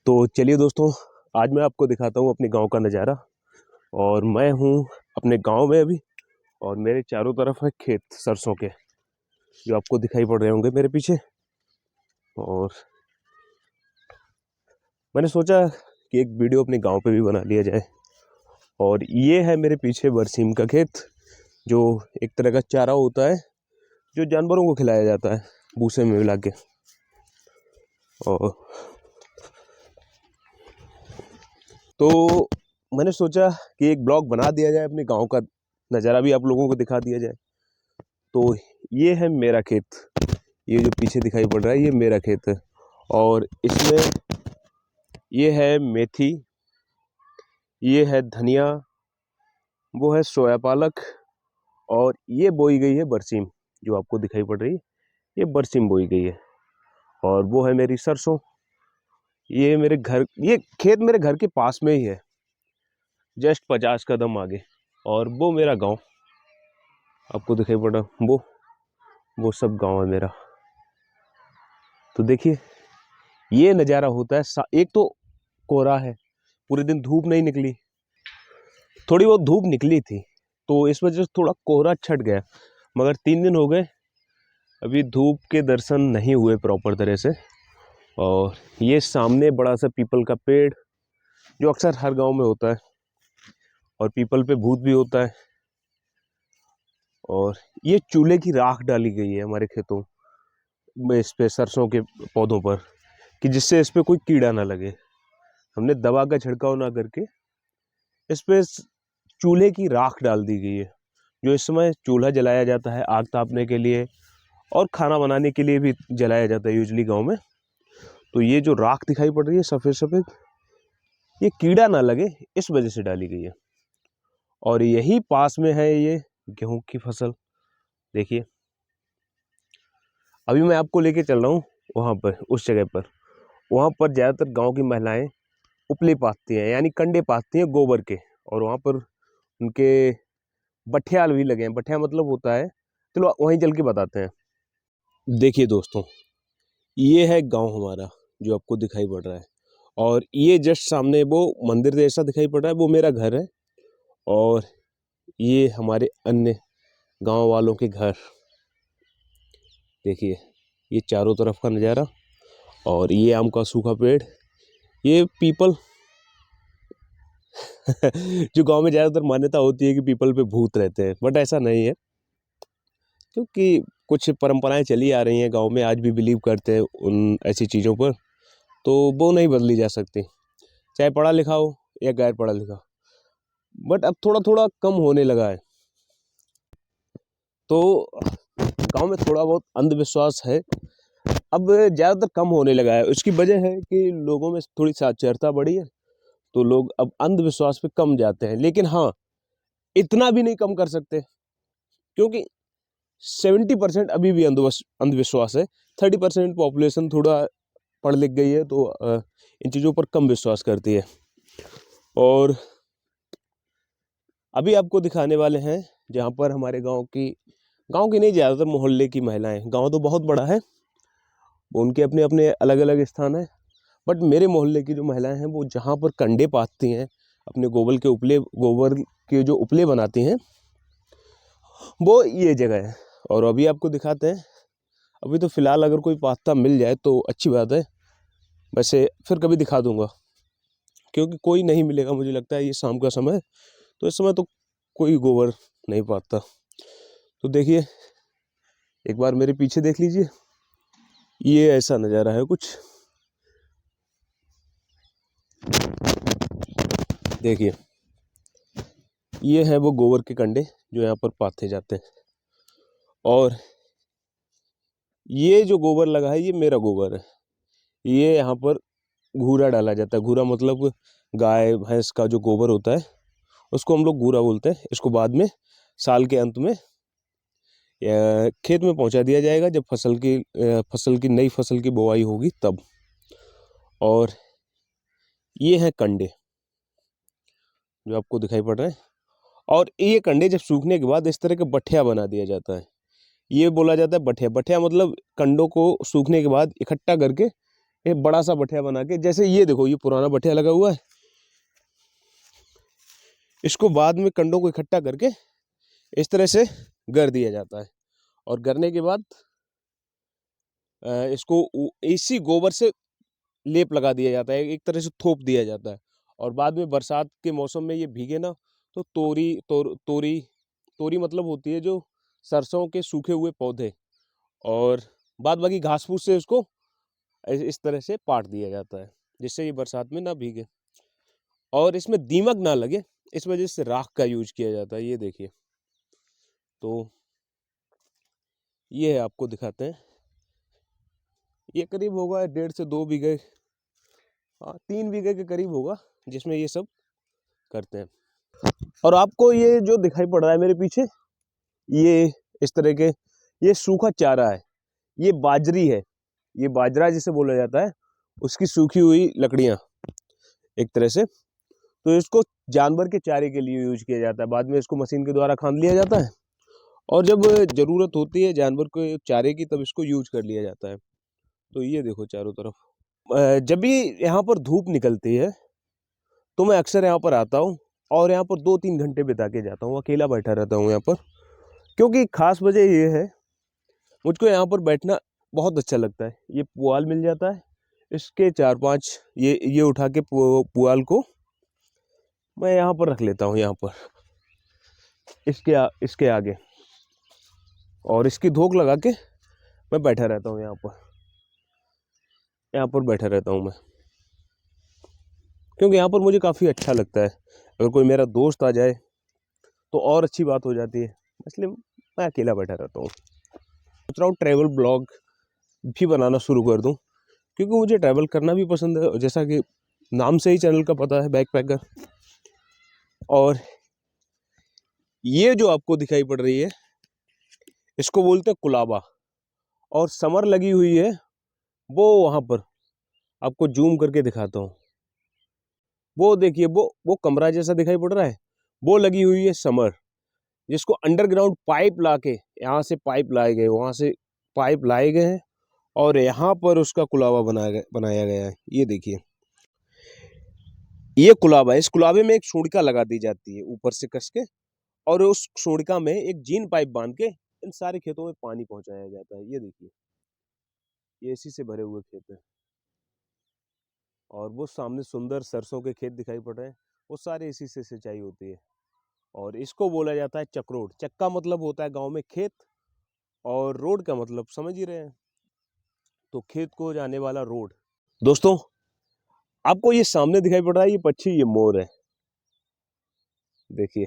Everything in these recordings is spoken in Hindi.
तो चलिए दोस्तों, आज मैं आपको दिखाता हूँ अपने गांव का नज़ारा। और मैं हूँ अपने गांव में अभी, और मेरे चारों तरफ है खेत सरसों के, जो आपको दिखाई पड़ रहे होंगे मेरे पीछे। और मैंने सोचा कि एक वीडियो अपने गांव पे भी बना लिया जाए। और ये है मेरे पीछे बरसीम का खेत, जो एक तरह का चारा होता है जो जानवरों को खिलाया जाता है भूसे में मिला के। और तो मैंने सोचा कि एक ब्लॉग बना दिया जाए, अपने गांव का नज़ारा भी आप लोगों को दिखा दिया जाए। तो ये है मेरा खेत, ये जो पीछे दिखाई पड़ रहा है ये मेरा खेत है। और इसमें ये है मेथी, ये है धनिया, वो है सोया पालक, और ये बोई गई है बरसीम, जो आपको दिखाई पड़ रही है ये बरसीम बोई गई है। और वो है मेरी सरसों। ये खेत मेरे घर के पास में ही है, जस्ट 50 कदम आगे। और वो मेरा गांव आपको दिखाई पड़ रहा, वो सब गांव है मेरा। तो देखिए ये नज़ारा होता है। एक तो कोहरा है, पूरे दिन धूप नहीं निकली, थोड़ी बहुत धूप निकली थी तो इस वजह से थोड़ा कोहरा छट गया। मगर 3 दिन हो गए अभी धूप के दर्शन नहीं हुए प्रॉपर तरह से। और ये सामने बड़ा सा पीपल का पेड़, जो अक्सर हर गांव में होता है, और पीपल पे भूत भी होता है। और ये चूल्हे की राख डाली गई है हमारे खेतों में, इस पे सरसों के पौधों पर, कि जिससे इस पे कोई कीड़ा ना लगे। हमने दवा का छिड़काव ना करके इस पे चूल्हे की राख डाल दी गई है, जो इस समय चूल्हा जलाया जाता है आग तापने के लिए, और खाना बनाने के लिए भी जलाया जाता है यूजली गांव में। तो ये जो राख दिखाई पड़ रही है सफ़ेद सफ़ेद, ये कीड़ा ना लगे इस वजह से डाली गई है। और यही पास में है ये गेहूं की फसल। देखिए अभी मैं आपको लेके चल रहा हूँ वहाँ पर, उस जगह पर। वहाँ पर ज़्यादातर गांव की महिलाएं उपले पाथती हैं, यानी कंडे पाथती हैं गोबर के। और वहाँ पर उनके बठियाल भी लगे हैं। बठिया मतलब होता है, चलो वहीं चल के बताते हैं। देखिए दोस्तों, ये है गांव हमारा जो आपको दिखाई पड़ रहा है। और ये जस्ट सामने वो मंदिर जैसा दिखाई पड़ रहा है, वो मेरा घर है। और ये हमारे अन्य गांव वालों के घर। देखिए ये चारों तरफ का नज़ारा। और ये आम का सूखा पेड़, ये पीपल जो गांव में ज़्यादातर मान्यता होती है कि पीपल पे भूत रहते हैं, बट ऐसा नहीं है, क्योंकि कुछ परंपराएं चली आ रही हैं गांव में, आज भी बिलीव करते हैं उन ऐसी चीज़ों पर। तो वो नहीं बदली जा सकती, चाहे पढ़ा लिखा हो या गैर पढ़ा लिखा। बट अब थोड़ा थोड़ा कम होने लगा है। तो गांव में थोड़ा बहुत अंधविश्वास है, अब ज़्यादातर कम होने लगा है। उसकी वजह है कि लोगों में थोड़ी साक्षरता बढ़ी है, तो लोग अब अंधविश्वास पे कम जाते हैं। लेकिन हाँ, इतना भी नहीं कम कर सकते, क्योंकि 70% अभी भी अंधविश्वास है। 30% पॉपुलेशन थोड़ा पढ़ लिख गई है, तो इन चीज़ों पर कम विश्वास करती है। और अभी आपको दिखाने वाले हैं जहाँ पर हमारे गांव की नहीं, ज़्यादातर मोहल्ले की महिलाएं, गांव तो बहुत बड़ा है, उनके अपने अपने अलग अलग स्थान है। बट मेरे मोहल्ले की जो महिलाएं हैं, वो जहाँ पर कंडे पाथती हैं, अपने गोबर के जो उपले बनाती हैं, वो ये जगह है। और अभी आपको दिखाते हैं। अभी तो फ़िलहाल अगर कोई पाथता मिल जाए तो अच्छी बात है, वैसे फिर कभी दिखा दूंगा, क्योंकि कोई नहीं मिलेगा मुझे लगता है। ये शाम का समय है, तो इस समय तो कोई गोबर नहीं पाथता। तो देखिए एक बार मेरे पीछे देख लीजिए, ये ऐसा नज़ारा है कुछ। देखिए ये है वो गोबर के कंडे जो यहाँ पर पाथे जाते हैं। और ये जो गोबर लगा है ये मेरा गोबर है। ये यहाँ पर घूरा डाला जाता है। घूरा मतलब गाय भैंस का जो गोबर होता है, उसको हम लोग घूरा बोलते हैं। इसको बाद में साल के अंत में खेत में पहुंचा दिया जाएगा, जब नई फसल की बुआई होगी तब। और ये हैं कंडे जो आपको दिखाई पड़ रहे हैं। और ये कंडे जब सूखने के बाद इस तरह का बठिया बना दिया जाता है। ये बोला जाता है बठिया। बठिया मतलब कंडों को सूखने के बाद इकट्ठा करके एक बड़ा सा बठिया बना के, जैसे ये देखो ये पुराना बठिया लगा हुआ है, इसको बाद में कंडों को इकट्ठा करके इस तरह से गर दिया जाता है। और गरने के बाद इसको इसी गोबर से लेप लगा दिया जाता है, एक तरह से थोप दिया जाता है। और बाद में बरसात के मौसम में ये भीगे ना, तो तोरी मतलब होती है जो सरसों के सूखे हुए पौधे, और बाद बाकी घास फूस से उसको इस तरह से पाट दिया जाता है, जिससे ये बरसात में ना भीगे और इसमें दीमक ना लगे, इस वजह से राख का यूज किया जाता है। ये देखिए, तो ये है, आपको दिखाते हैं। ये करीब होगा 1.5 से 2 बीघे, हाँ 3 बीघे के करीब होगा, जिसमें ये सब करते हैं। और आपको ये जो दिखाई पड़ रहा है मेरे पीछे, ये इस तरह के ये सूखा चारा है, ये बाजरी है, ये बाजरा जिसे बोला जाता है, उसकी सूखी हुई लकड़ियां एक तरह से। तो इसको जानवर के चारे के लिए यूज किया जाता है, बाद में इसको मशीन के द्वारा खान लिया जाता है, और जब ज़रूरत होती है जानवर को चारे की, तब इसको यूज कर लिया जाता है। तो ये देखो चारों तरफ, जब भी यहाँ पर धूप निकलती है तो मैं अक्सर यहाँ पर आता हूँ, और यहाँ पर 2-3 घंटे बिता के जाता हूँ, अकेला बैठा रहता हूँ यहाँ पर। क्योंकि खास वजह ये है, मुझको यहाँ पर बैठना बहुत अच्छा लगता है। ये पुआल मिल जाता है, इसके 4-5 ये उठा के पुआल को मैं यहाँ पर रख लेता हूँ, यहाँ पर इसके आगे, और इसकी धोक लगा के मैं बैठा रहता हूँ, यहाँ पर बैठा रहता हूँ मैं, क्योंकि यहाँ पर मुझे काफ़ी अच्छा लगता है। अगर कोई मेरा दोस्त आ जाए तो और अच्छी बात हो जाती है, इसलिए मैं अकेला बैठा रहता हूँ। सोच रहा हूँ ट्रैवल ब्लॉग भी बनाना शुरू कर दूँ, क्योंकि मुझे ट्रैवल करना भी पसंद है, जैसा कि नाम से ही चैनल का पता है, बैकपैकर। और ये जो आपको दिखाई पड़ रही है, इसको बोलते हैं कुलाबा, और समर लगी हुई है वो वहाँ पर, आपको जूम करके दिखाता हूँ। वो देखिए, वो कमरा जैसा दिखाई पड़ रहा है, वो लगी हुई है समर, जिसको अंडरग्राउंड पाइप लाके, यहाँ से पाइप लाए गए, वहाँ से पाइप लाए गए हैं, और यहाँ पर उसका कुलावा बनाया गया है। ये देखिए, ये कुलावा है। इस कुलावे में एक सोड़िका लगा दी जाती है ऊपर से कस के, और उस सोड़िका में एक जीन पाइप बांध के इन सारे खेतों में पानी पहुंचाया जाता है। ये देखिए, ये इसी से भरे हुए खेत हैं, और वो सामने सुंदर सरसों के खेत दिखाई पड़ रहे हैं, वो सारे इसी से सिंचाई होती है। और इसको बोला जाता है चक्रोड। चक्का मतलब होता है गांव में खेत, और रोड का मतलब समझ ही रहे हैं, तो खेत को जाने वाला रोड। दोस्तों, आपको ये सामने दिखाई पड़ रहा है, ये पक्षी, ये मोर है, देखिए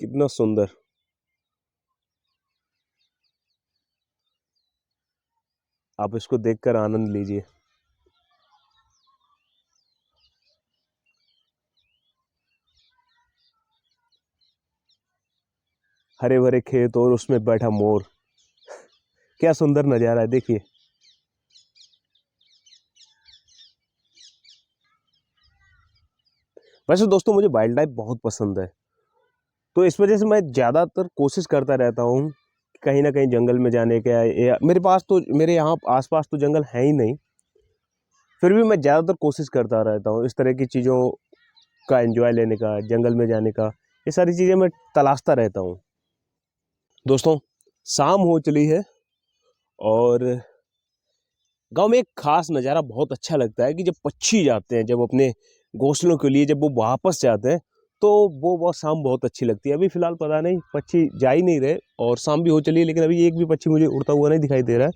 कितना सुंदर। आप इसको देखकर आनंद लीजिए। हरे भरे खेत और उसमें बैठा मोर, क्या सुंदर नजारा है, देखिए। वैसे दोस्तों, मुझे वाइल्ड लाइफ बहुत पसंद है, तो इस वजह से मैं ज़्यादातर कोशिश करता रहता हूँ कहीं ना कहीं जंगल में जाने का, या मेरे पास तो, मेरे यहाँ आसपास तो जंगल है ही नहीं, फिर भी मैं ज़्यादातर कोशिश करता रहता हूँ इस तरह की चीज़ों का एंजॉय लेने का, जंगल में जाने का, ये सारी चीज़ें मैं तलाशता रहता हूँ। दोस्तों, शाम हो चली है, और गांव में एक खास नज़ारा बहुत अच्छा लगता है कि जब पक्षी जाते हैं, जब अपने घोंसलों के लिए जब वो वापस जाते हैं, तो वो शाम बहुत अच्छी लगती है। अभी फ़िलहाल पता नहीं, पक्षी जा ही नहीं रहे, और शाम भी हो चली है, लेकिन अभी एक भी पक्षी मुझे उड़ता हुआ नहीं दिखाई दे रहा है।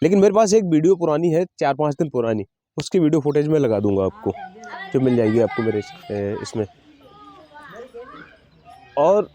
लेकिन मेरे पास एक वीडियो पुरानी है, 4-5 दिन पुरानी, उसकी वीडियो फुटेज में लगा दूंगा आपको, जो मिल जाएगी आपको मेरे इसमें। और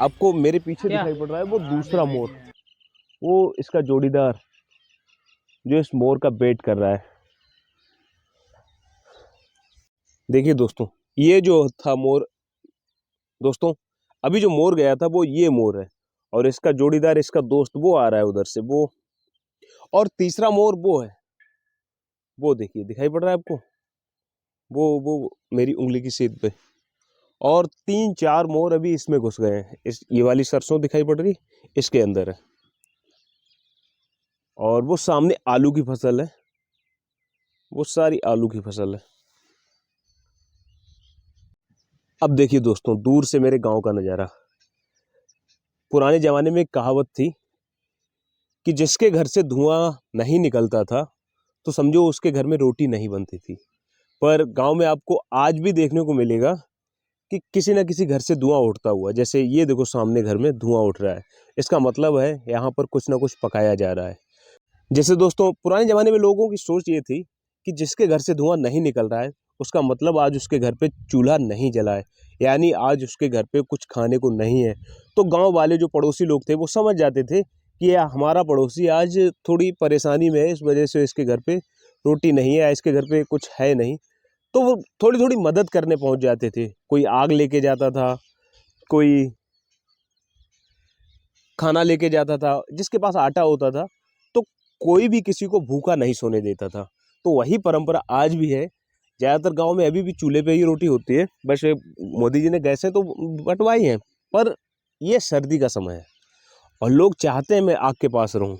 आपको मेरे पीछे दिखाई पड़ रहा है वो दूसरा मोर, वो इसका जोड़ीदार जो इस मोर का वेट कर रहा है। देखिए दोस्तों, ये जो था मोर, दोस्तों अभी जो मोर गया था वो ये मोर है, और इसका जोड़ीदार, इसका दोस्त वो आ रहा है उधर से, वो, और तीसरा मोर वो है, वो देखिए दिखाई पड़ रहा है आपको, वो मेरी उंगली की सीध पे। और 3-4 मोर अभी इसमें घुस गए हैं, इस ये वाली सरसों दिखाई पड़ रही, इसके अंदर है। और वो सामने आलू की फसल है, वो सारी आलू की फसल है। अब देखिए दोस्तों, दूर से मेरे गांव का नज़ारा। पुराने ज़माने में एक कहावत थी कि जिसके घर से धुआं नहीं निकलता था तो समझो उसके घर में रोटी नहीं बनती थी। पर गांव में आपको आज भी देखने को मिलेगा कि किसी न किसी घर से धुआं उठता हुआ। जैसे ये देखो, सामने घर में धुआं उठ रहा है, इसका मतलब है यहाँ पर कुछ ना कुछ पकाया जा रहा है। जैसे दोस्तों, पुराने ज़माने में लोगों की सोच ये थी कि जिसके घर से धुआं नहीं निकल रहा है उसका मतलब आज उसके घर पे चूल्हा नहीं जला है, यानी आज उसके घर पे कुछ खाने को नहीं है। तो गांव वाले जो पड़ोसी लोग थे वो समझ जाते थे कि यह हमारा पड़ोसी आज थोड़ी परेशानी में है, इस वजह से इसके घर पे रोटी नहीं है, इसके घर पे कुछ है नहीं। तो वो थोड़ी थोड़ी मदद करने पहुंच जाते थे। कोई आग लेके जाता था, कोई खाना लेके जाता था, जिसके पास आटा होता था। तो कोई भी किसी को भूखा नहीं सोने देता था। तो वही परंपरा आज भी है। ज़्यादातर गांव में अभी भी चूल्हे पे ही रोटी होती है। बस मोदी जी ने गैसें तो बंटवाई हैं, पर ये सर्दी का समय है और लोग चाहते हैं मैं आग के पास रहूं।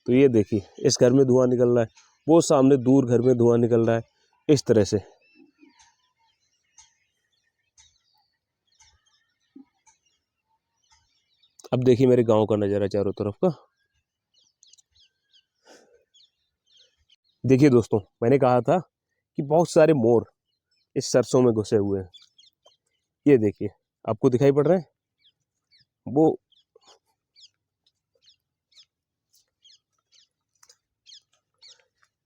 तो ये देखिए, इस घर में धुआं निकल रहा है, वो सामने दूर घर में धुआं निकल रहा है, इस तरह से। अब देखिए मेरे गांव का नज़ारा चारों तरफ का। देखिए दोस्तों, मैंने कहा था कि बहुत सारे मोर इस सरसों में घुसे हुए हैं। ये देखिए, आपको दिखाई पड़ रहे हैं वो।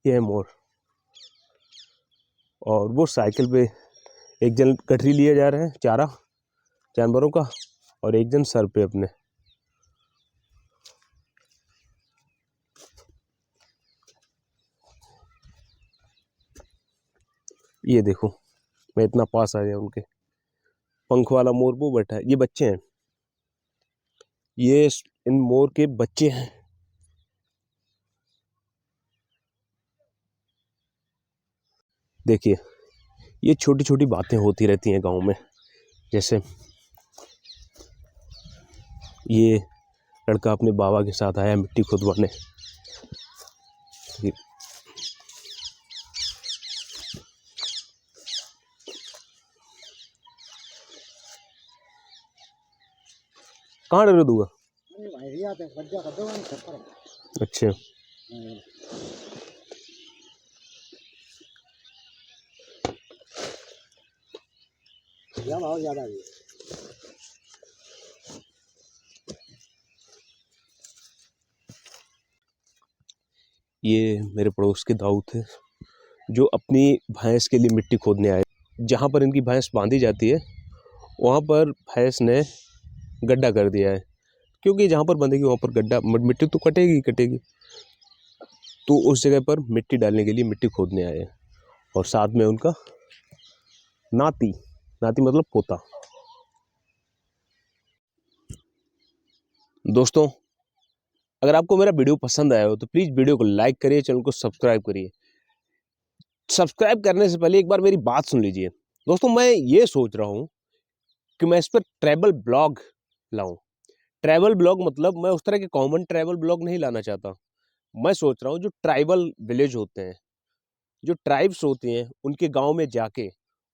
ये है मोर, और वो साइकिल पे एक जन गठरी लिए जा रहे हैं चारा जानवरों का, और एक जन सर पे अपने। ये देखो, मैं इतना पास आ गया उनके। पंख वाला मोर वो बैठा है, ये बच्चे हैं, ये इन मोर के बच्चे हैं। देखिए, ये छोटी छोटी बातें होती रहती हैं गांव में। जैसे ये लड़का अपने बाबा के साथ आया मिट्टी खुदवाने। कहाँ डर दूंगा? अच्छा, ज्यादा ये मेरे पड़ोस के दाऊ थे जो अपनी भैंस के लिए मिट्टी खोदने आए। जहाँ पर इनकी भैंस बांधी जाती है वहाँ पर भैंस ने गड्ढा कर दिया है, क्योंकि जहाँ पर बंधेगी वहाँ पर गड्ढा, मिट्टी तो कटेगी ही कटेगी। तो उस जगह पर मिट्टी डालने के लिए मिट्टी खोदने आए हैं, और साथ में उनका नाती, नाती मतलब पोता। दोस्तों, अगर आपको मेरा वीडियो पसंद आया हो तो प्लीज़ वीडियो को लाइक करिए, चैनल को सब्सक्राइब करिए। सब्सक्राइब करने से पहले एक बार मेरी बात सुन लीजिए। दोस्तों, मैं ये सोच रहा हूँ कि मैं इस पर ट्रैवल ब्लॉग लाऊं। ट्रैवल ब्लॉग मतलब मैं उस तरह के कॉमन ट्रैवल ब्लॉग नहीं लाना चाहता। मैं सोच रहा हूँ जो ट्राइबल विलेज होते हैं, जो ट्राइब्स होती हैं, उनके गांव में जाके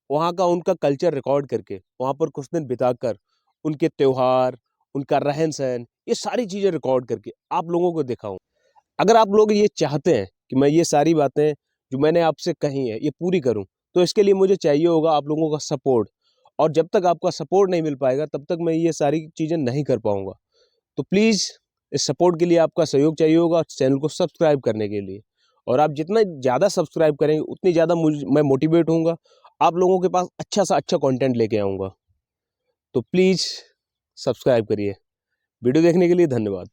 वहाँ का उनका कल्चर रिकॉर्ड करके वहाँ पर कुछ दिन बिताकर उनके त्योहार, उनका रहन सहन, ये सारी चीज़ें रिकॉर्ड करके आप लोगों को दिखाऊं। अगर आप लोग ये चाहते हैं कि मैं ये सारी बातें जो मैंने आपसे कही है ये पूरी करूं, तो इसके लिए मुझे चाहिए होगा आप लोगों का सपोर्ट। और जब तक आपका सपोर्ट नहीं मिल पाएगा तब तक मैं ये सारी चीज़ें नहीं कर पाऊंगा। तो प्लीज़, इस सपोर्ट के लिए आपका सहयोग चाहिए होगा चैनल को सब्सक्राइब करने के लिए। और आप जितना ज़्यादा सब्सक्राइब करेंगे उतनी ज़्यादा मैं मोटिवेट होऊंगा, आप लोगों के पास अच्छा सा अच्छा कंटेंट लेके आऊँगा। तो प्लीज़ सब्सक्राइब करिए। वीडियो देखने के लिए धन्यवाद।